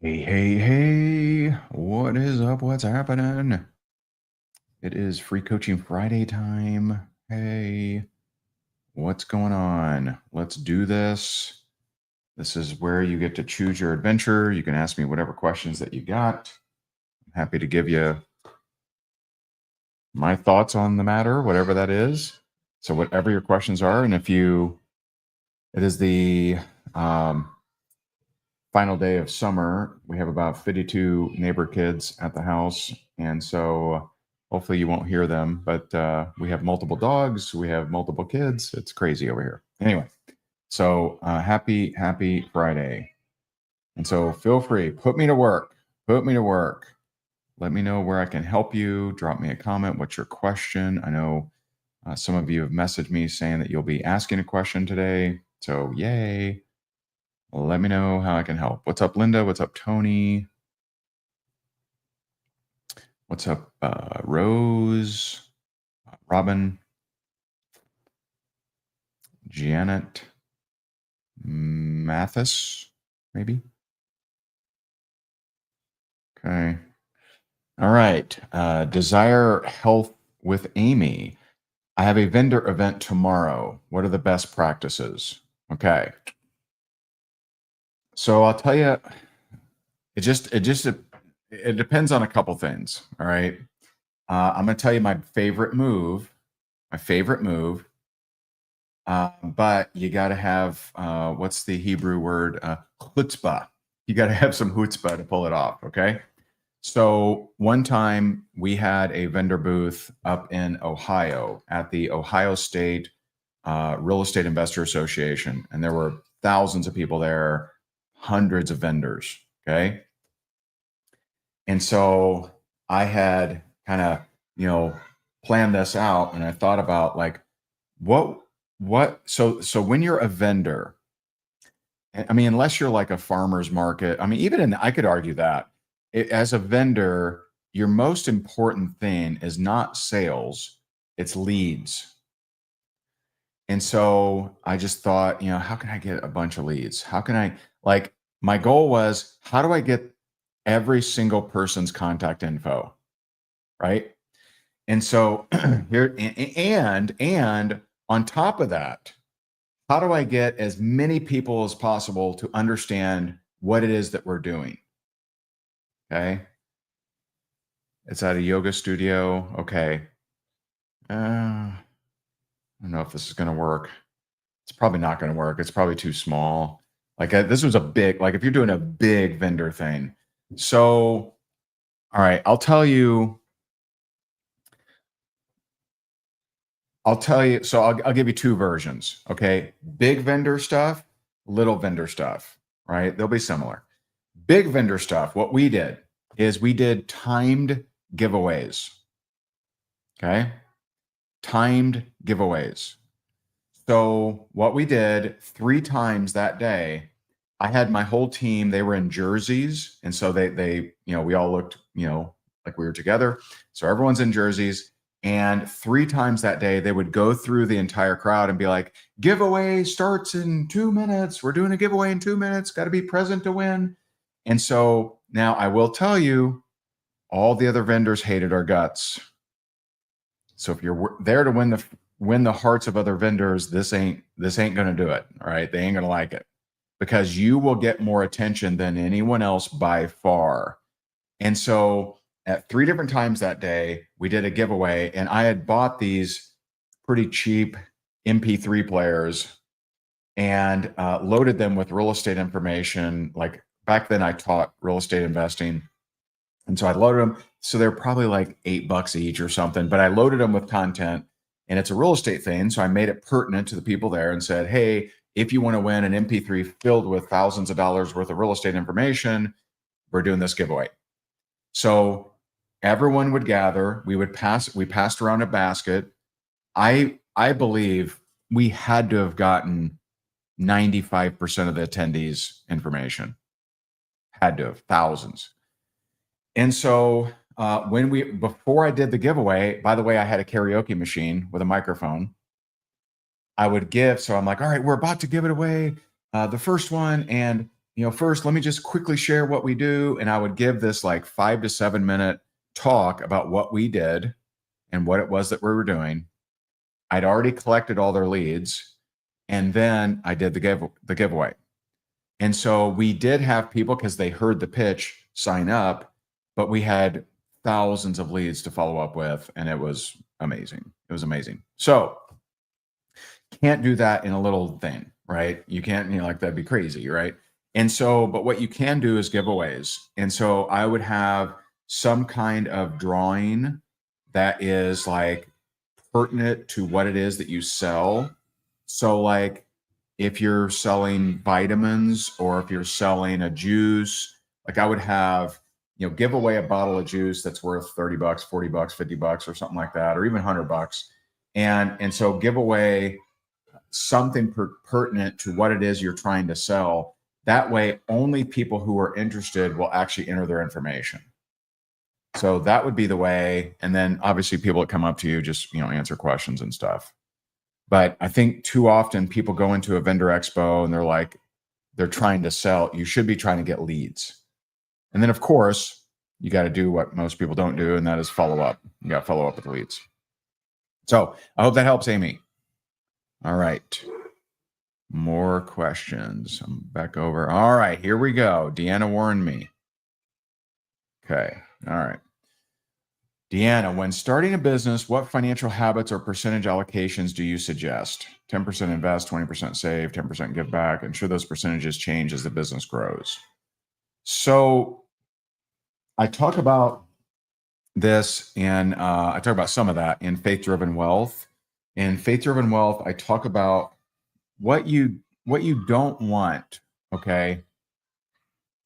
Hey, hey, hey, what is up? What's happening? It is Free Coaching Friday time. Hey, what's going on? Let's do this. This is where you get to choose your adventure. You can ask me whatever questions that you got. I'm happy to give you my thoughts on the matter, whatever that is. So, whatever your questions are, and it is the um, final day of summer. We have about 52 neighbor kids at the house. And so hopefully you won't hear them, but we have multiple dogs. We have multiple kids. It's crazy over here. Anyway, so happy Friday. And so feel free, put me to work. Put me to work. Let me know where I can help you. Drop me a comment. What's your question? I know some of you have messaged me saying that you'll be asking a question today. So yay. Let me know how I can help. What's up, Linda? What's up, Tony? What's up, Rose? Robin? Janet? Mathis? Maybe? Okay. All right. Desire Health with Amy. I have a vendor event tomorrow. What are the best practices? Okay. So I'll tell you, it depends on a couple things. All right. I'm going to tell you my favorite move. My favorite move. But you got to have what's the Hebrew word? Chutzpah. You got to have some chutzpah to pull it off. Okay. So one time we had a vendor booth up in Ohio at the Ohio State Real Estate Investor Association, and there were thousands of people there, hundreds of vendors. Okay. And so I had kind of, planned this out, and I thought about like, what, so when you're a vendor, I mean, unless you're like a farmer's market, I mean, I could argue that as a vendor, your most important thing is not sales, it's leads. And so I just thought, how can I get a bunch of leads? How can I, like, my goal was, how do I get every single person's contact info? Right. And so here, and on top of that, how do I get as many people as possible to understand what it is that we're doing? Okay. It's at a yoga studio. Okay. I don't know if this is going to work. It's probably not going to work. It's probably too small. Like this was like if you're doing a big vendor thing. So, all right, I'll tell you. So I'll give you two versions. Okay. Big vendor stuff, little vendor stuff, right? They'll be similar. Big vendor stuff, what we did is we did timed giveaways. Okay. Timed giveaways. So what we did 3 times that day, I had my whole team, they were in jerseys. And so they, we all looked, like we were together. So everyone's in jerseys. And 3 times that day, they would go through the entire crowd and be like, giveaway starts in 2 minutes. We're doing a giveaway in 2 minutes. Got to be present to win. And so now I will tell you, all the other vendors hated our guts. So if you're there to win the hearts of other vendors, this ain't going to do it. All right, they ain't going to like it because you will get more attention than anyone else by far. And so at 3 different times that day, we did a giveaway, and I had bought these pretty cheap MP3 players and loaded them with real estate information. Like back then, I taught real estate investing. And so I loaded them. So they're probably like $8 each or something, but I loaded them with content, and it's a real estate thing. So I made it pertinent to the people there and said, hey, if you want to win an MP3 filled with thousands of dollars worth of real estate information, we're doing this giveaway. So everyone would gather. We passed around a basket. I believe we had to have gotten 95% of the attendees information. Had to have thousands. And so before I did the giveaway, by the way, I had a karaoke machine with a microphone. I would give, so I'm like, all right, we're about to give it away, the first one. And, first, let me just quickly share what we do. And I would give this like 5 to 7 minute talk about what we did and what it was that we were doing. I'd already collected all their leads, and then I did the giveaway. And so we did have people, because they heard the pitch, sign up, but we had thousands of leads to follow up with, and it was amazing. It was amazing. So can't do that in a little thing, right? You can't, like that'd be crazy, right? And so, but what you can do is giveaways. And so I would have some kind of drawing that is like pertinent to what it is that you sell. So like if you're selling vitamins or if you're selling a juice, like I would have, give away a bottle of juice that's worth $30, $40, $50 or something like that, or even $100. And so give away something pertinent to what it is you're trying to sell. That way, only people who are interested will actually enter their information. So that would be the way. And then obviously people that come up to you, just, answer questions and stuff. But I think too often people go into a vendor expo and they're trying to sell. You should be trying to get leads. And then of course, you got to do what most people don't do, and that is follow up. You got to follow up with leads. So I hope that helps, Amy. All right. More questions. I'm back over. All right, here we go. Deanna warned me. Okay. All right. Deanna, when starting a business, what financial habits or percentage allocations do you suggest? 10% invest, 20% save, 10% give back. And should those percentages change as the business grows? So I talk about this and I talk about some of that in Faith Driven Wealth. In Faith Driven Wealth, I talk about what you don't want, okay,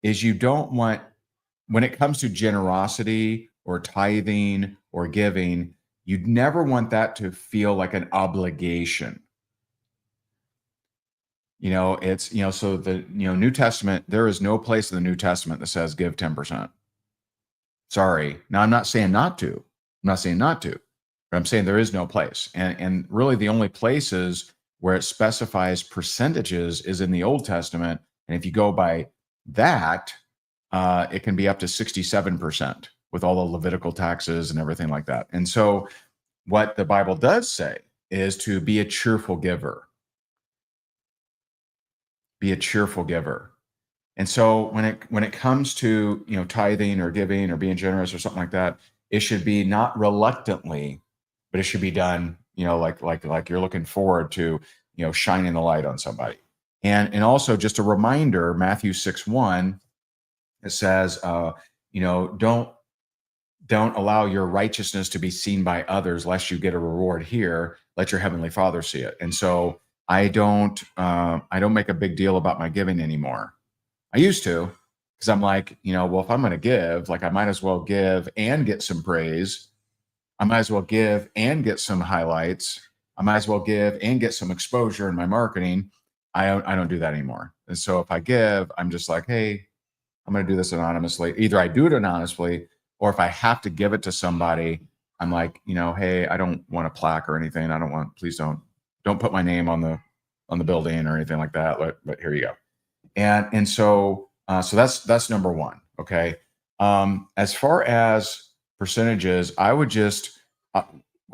is you don't want, when it comes to generosity or tithing or giving, you'd never want that to feel like an obligation. It's, so the, New Testament, there is no place in the New Testament that says give 10%. Sorry. Now, I'm not saying not to. But I'm saying there is no place. And really the only places where it specifies percentages is in the Old Testament. And if you go by that, it can be up to 67% with all the Levitical taxes and everything like that. And so what the Bible does say is to be a cheerful giver. Be a cheerful giver. And so when it comes to, tithing or giving or being generous or something like that, it should be not reluctantly, but it should be done, like you're looking forward to, shining the light on somebody. And also just a reminder, Matthew 6:1, it says, don't allow your righteousness to be seen by others, lest you get a reward here. Let your heavenly Father see it. And so I don't make a big deal about my giving anymore. I used to, because I'm like, well, if I'm going to give, like I might as well give and get some praise. I might as well give and get some highlights. I might as well give and get some exposure in my marketing. I don't do that anymore. And so if I give, I'm just like, hey, I'm going to do this anonymously. Either I do it anonymously, or if I have to give it to somebody, I'm like, hey, I don't want a plaque or anything. Please don't put my name on the building or anything like that. But here you go. And so that's number one. Okay. As far as percentages, I would just,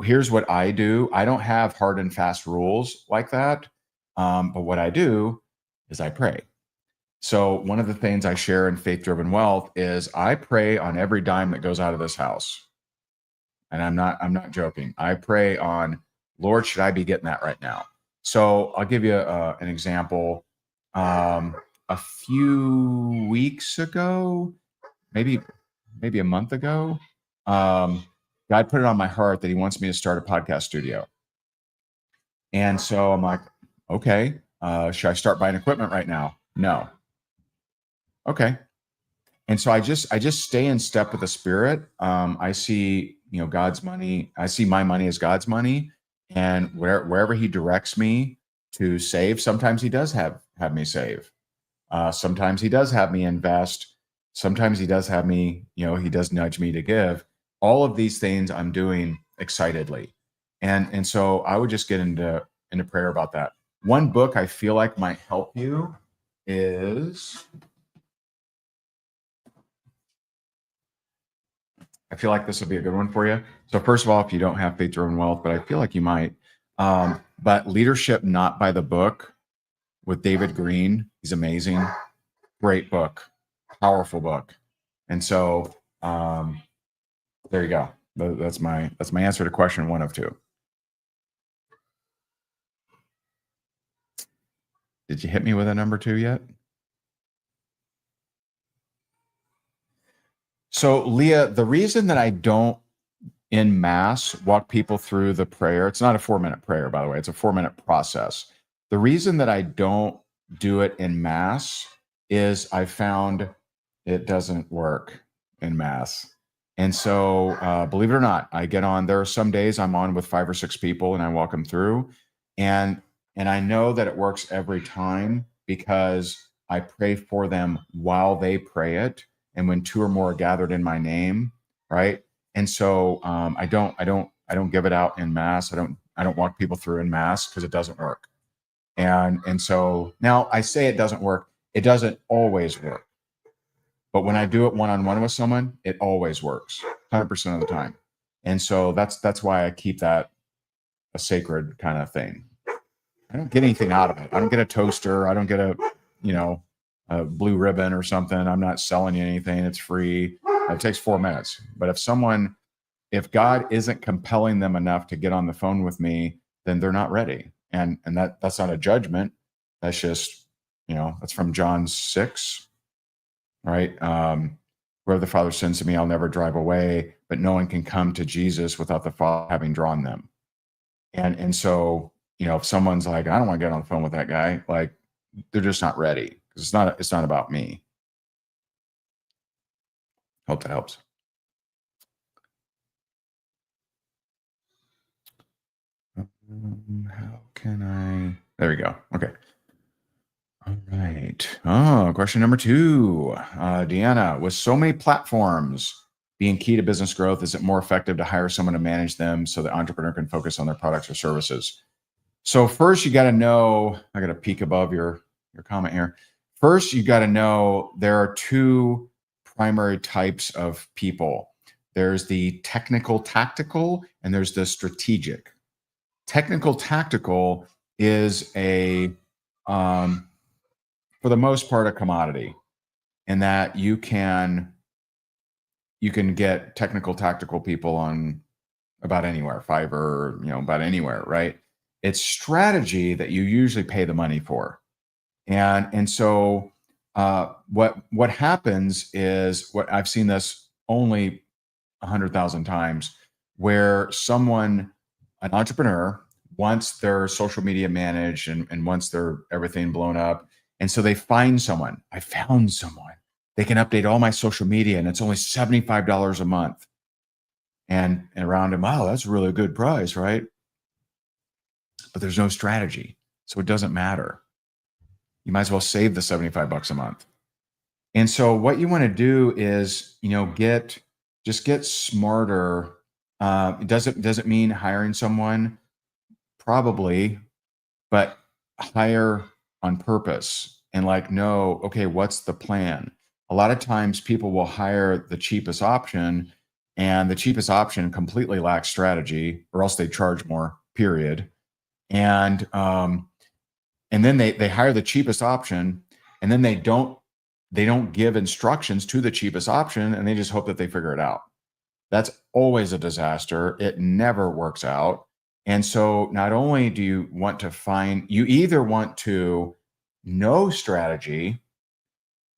here's what I do. I don't have hard and fast rules like that. But what I do is I pray. So one of the things I share in Faith Driven Wealth is I pray on every dime that goes out of this house. And I'm not joking. I pray on, Lord, should I be getting that right now? So I'll give you an example. A few weeks ago, maybe a month ago, God put it on my heart that he wants me to start a podcast studio. And so I'm like, okay, should I start buying equipment right now? No. Okay. And so I just stay in step with the Spirit. I see, God's money. I see my money as God's money, and wherever he directs me to save, sometimes he does have me save. Sometimes he does have me invest. Sometimes he does have me, he does nudge me to give. All of these things I'm doing excitedly. And so I would just get into prayer about that. One book I feel like might help you is, I feel like this will be a good one for you. So first of all, if you don't have faith-driven wealth, but I feel like you might, but Leadership Not by the Book with David Green. He's amazing. Great book, powerful book. And so there you go. That's my answer to question 1 of 2. Did you hit me with a number 2 yet? So Leah, the reason that I don't en masse walk people through the prayer, it's not a 4-minute prayer, by the way, it's a 4-minute process. The reason that I don't do it en masse is I found it doesn't work en masse. And so, believe it or not, I get on, there are some days I'm on with 5 or 6 people and I walk them through. And I know that it works every time because I pray for them while they pray it. And when 2 or more are gathered in my name, right? And so I don't give it out in mass. I don't walk people through in mass because it doesn't work. And so now I say it doesn't work. It doesn't always work. But when I do it one-on-one with someone, it always works 100% of the time. And so that's why I keep that a sacred kind of thing. I don't get anything out of it. I don't get a toaster. I don't get a blue ribbon or something. I'm not selling you anything. It's free. It takes 4 minutes. But if God isn't compelling them enough to get on the phone with me, then they're not ready. And that's not a judgment. That's just, that's from John 6, right? Wherever the Father sends to me, I'll never drive away, but no one can come to Jesus without the Father having drawn them. And so, if someone's like, I don't want to get on the phone with that guy, like they're just not ready because it's not about me. Hope that helps. How can I? There we go. Okay. All right. Oh, question number 2. Deanna, with so many platforms being key to business growth, is it more effective to hire someone to manage them so the entrepreneur can focus on their products or services? So first, you got to know, I got to peek above your comment here. First, you got to know there are 2 primary types of people. There's the technical tactical and there's the strategic. Technical tactical is for the most part, a commodity in that you can get technical tactical people on about anywhere, Fiverr, about anywhere, right? It's strategy that you usually pay the money for. And so what happens is, what I've seen this only 100,000 times, where an entrepreneur wants their social media managed and wants their everything blown up. And so they find someone. I found someone. They can update all my social media and it's only $75 a month. And around him, wow, that's a really good price, right? But there's no strategy. So it doesn't matter. You might as well save the $75 a month. And so what you want to do is, get smarter. Does it mean hiring someone? Probably, but hire on purpose and know, okay, what's the plan? A lot of times people will hire the cheapest option, and the cheapest option completely lacks strategy, or else they charge more, period. And then they hire the cheapest option, and then they don't give instructions to the cheapest option, and they just hope that they figure it out. That's always a disaster. It never works out. And so not only do you want to you either want to know strategy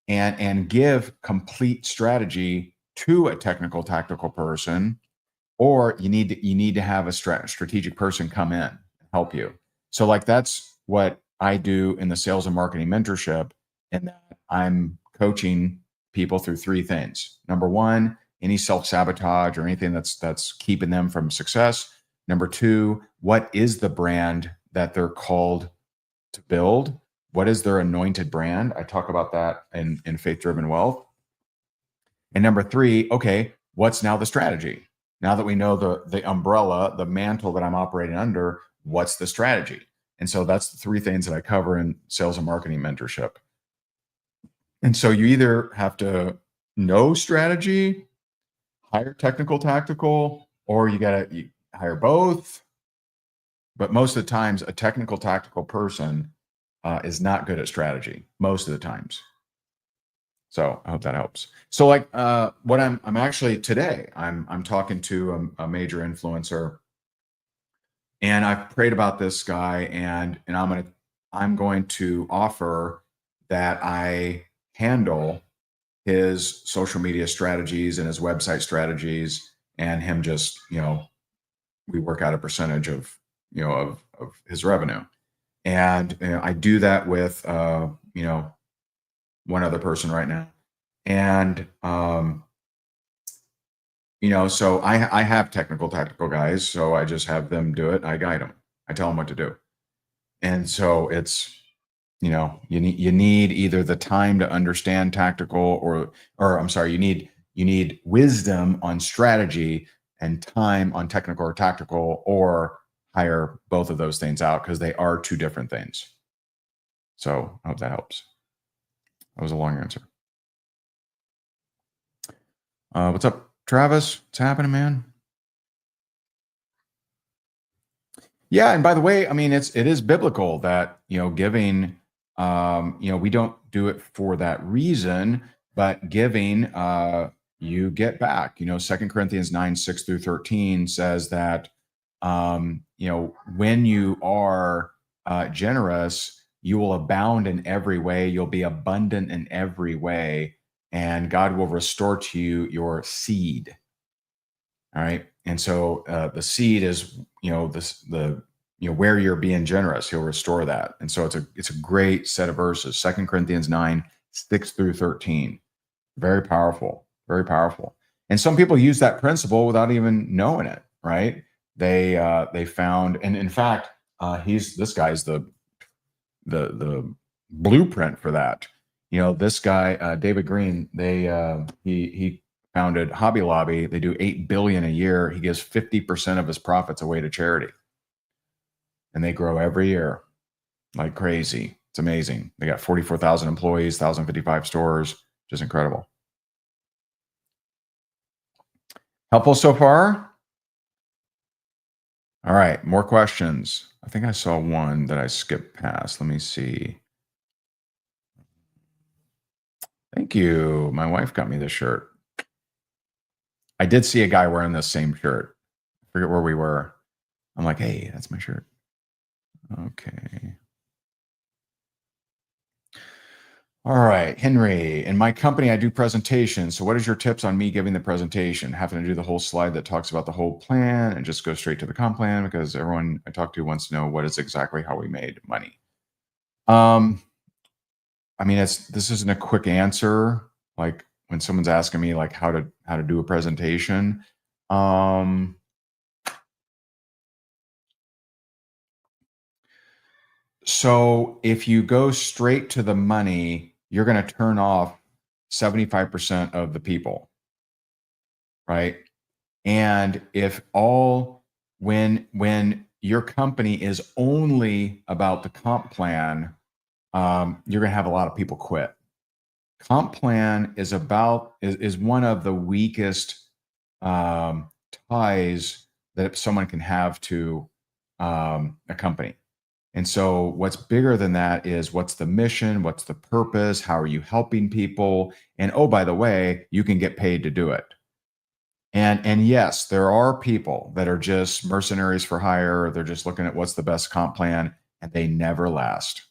and give complete strategy to a technical tactical person, or you need to have a strategic person come in and help you. So that's what I do in the sales and marketing mentorship, and that I'm coaching people through 3 things. Number 1, any self-sabotage or anything that's keeping them from success. Number 2, what is the brand that they're called to build? What is their anointed brand? I talk about that in Faith-Driven Wealth. And number 3, okay, what's now the strategy? Now that we know the umbrella, the mantle that I'm operating under, what's the strategy? And so that's the 3 things that I cover in sales and marketing mentorship. And so you either have to know strategy, hire technical tactical, or you got to hire both. But most of the times, a technical tactical person is not good at strategy most of the times. So I hope that helps. So like what I'm actually today, I'm talking to a major influencer, and I've prayed about this guy, and I'm going to offer that I handle his social media strategies and his website strategies, and him just, we work out a percentage of, of his revenue. And I do that with, one other person right now. And, so I have technical tactical guys. So I just have them do it. I guide them. I tell them what to do. And so it's, you need either the time to understand tactical, or I'm sorry, you need wisdom on strategy and time on technical or tactical, or hire both of those things out, because they are two different things. So I hope that helps. That was a long answer. What's up, Travis? What's happening, man? Yeah, and by the way, I mean it is biblical that giving, we don't do it for that reason, but giving, you get back. 2 Corinthians 9, 6 through 13 says that, when you are generous, you will abound in every way, you'll be abundant in every way, and God will restore to you your seed. All right. And so the seed is, the where you're being generous, he'll restore that. And so it's a great set of verses. 2 Corinthians 9, 6 through 13. Very powerful, very powerful. And some people use that principle without even knowing it, right? They found, and in fact, this guy's the blueprint for that. This guy, David Green, he founded Hobby Lobby. They do $8 billion a year. He gives 50% of his profits away to charity, and they grow every year like crazy. It's amazing. They got 44,000 employees, 1,055 stores. Just incredible. Helpful so far? All right, more questions. I think I saw one that I skipped past. Let me see. Thank you. My wife got me this shirt. I did see a guy wearing the same shirt. I forget where we were. I'm like, hey, that's my shirt. Okay. All right, Henry. In my company, I do presentations. So what is your tips on me giving the presentation? Having to do the whole slide that talks about the whole plan and just go straight to the comp plan, because everyone I talk to wants to know what is exactly how we made money. I mean, this isn't a quick answer. Like when someone's asking me like how to do a presentation. So if you go straight to the money, you're going to turn off 75% of the people, right? And when your company is only about the comp plan, you're going to have a lot of people quit. Comp plan is one of the weakest ties that someone can have to a company. And so what's bigger than that is what's the mission, what's the purpose, how are you helping people? And oh, by the way, you can get paid to do it. And yes, there are people that are just mercenaries for hire. They're just looking at what's the best comp plan, and they never last.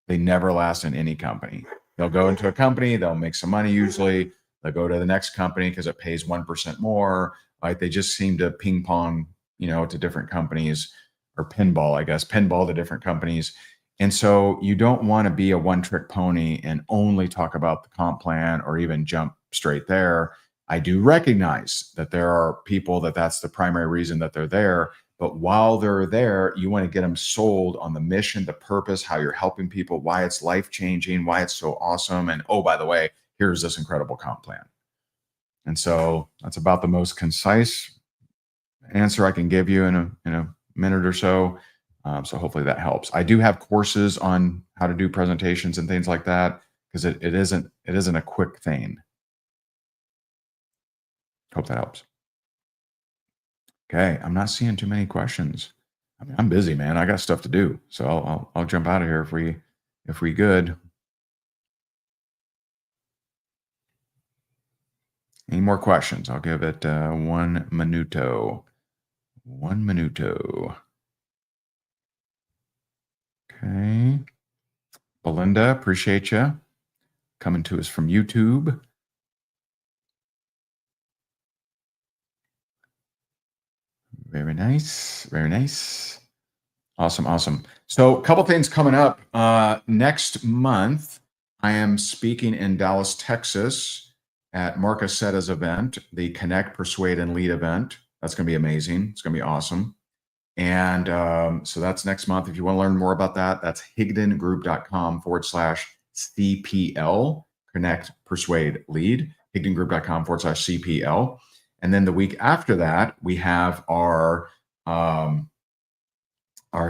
They never last in any company. They'll go into a company, they'll make some money usually. They'll go to the next company because it pays 1% more. Like they just seem to ping pong, to different companies, or pinball, I guess, pinball to different companies. And so you don't want to be a one-trick pony and only talk about the comp plan or even jump straight there. I do recognize that there are people that's the primary reason that they're there. But while they're there, you want to get them sold on the mission, the purpose, how you're helping people, why it's life-changing, why it's so awesome. And oh, by the way, here's this incredible comp plan. And so that's about the most concise answer I can give you in a minute or so. So hopefully that helps. I do have courses on how to do presentations and things like that. because it isn't a quick thing. Hope that helps. Okay, I'm not seeing too many questions. I mean, I'm busy, man. I got stuff to do, so I'll jump out of here if we good. Any more questions? I'll give it 1 minuto. 1 minuto. Okay. Belinda, appreciate you coming to us from YouTube. Very nice. Very nice. Awesome. Awesome. So a couple things coming up. Next month, I am speaking in Dallas, Texas at Mark Aceta's event, the Connect, Persuade, and Lead event. That's going to be amazing. It's going to be awesome. And so that's next month. If you want to learn more about that, that's higdongroup.com/CPL, Connect, Persuade, Lead, higdongroup.com/CPL. And then the week after that, we have our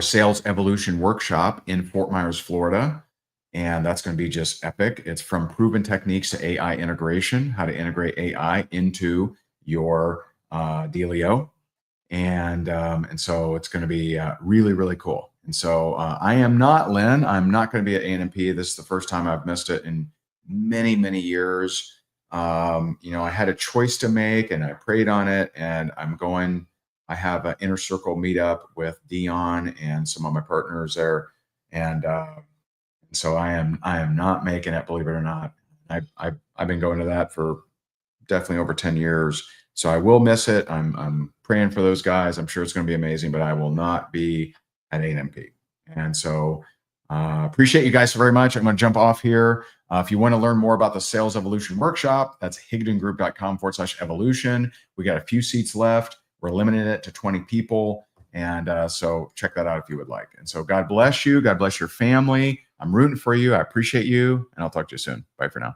Sales Evolution Workshop in Fort Myers, Florida. And that's going to be just epic. It's from proven techniques to AI integration, how to integrate AI into your dealio. And so it's going to be really, really cool. And so I am not, Lynn, I'm not going to be at ANMP. This is the first time I've missed it in many, many years. I had a choice to make and I prayed on it, and I have an inner circle meetup with Dion and some of my partners there. And so I am not making it, believe it or not. I've been going to that for definitely over 10 years. So I will miss it. I'm praying for those guys. I'm sure it's going to be amazing, but I will not be at ANMP. And so appreciate you guys so very much. I'm going to jump off here. If you want to learn more about the Sales Evolution Workshop, that's higdongroup.com/evolution. We got a few seats left. We're limiting it to 20 people. And so check that out if you would like. And so God bless you. God bless your family. I'm rooting for you. I appreciate you. And I'll talk to you soon. Bye for now.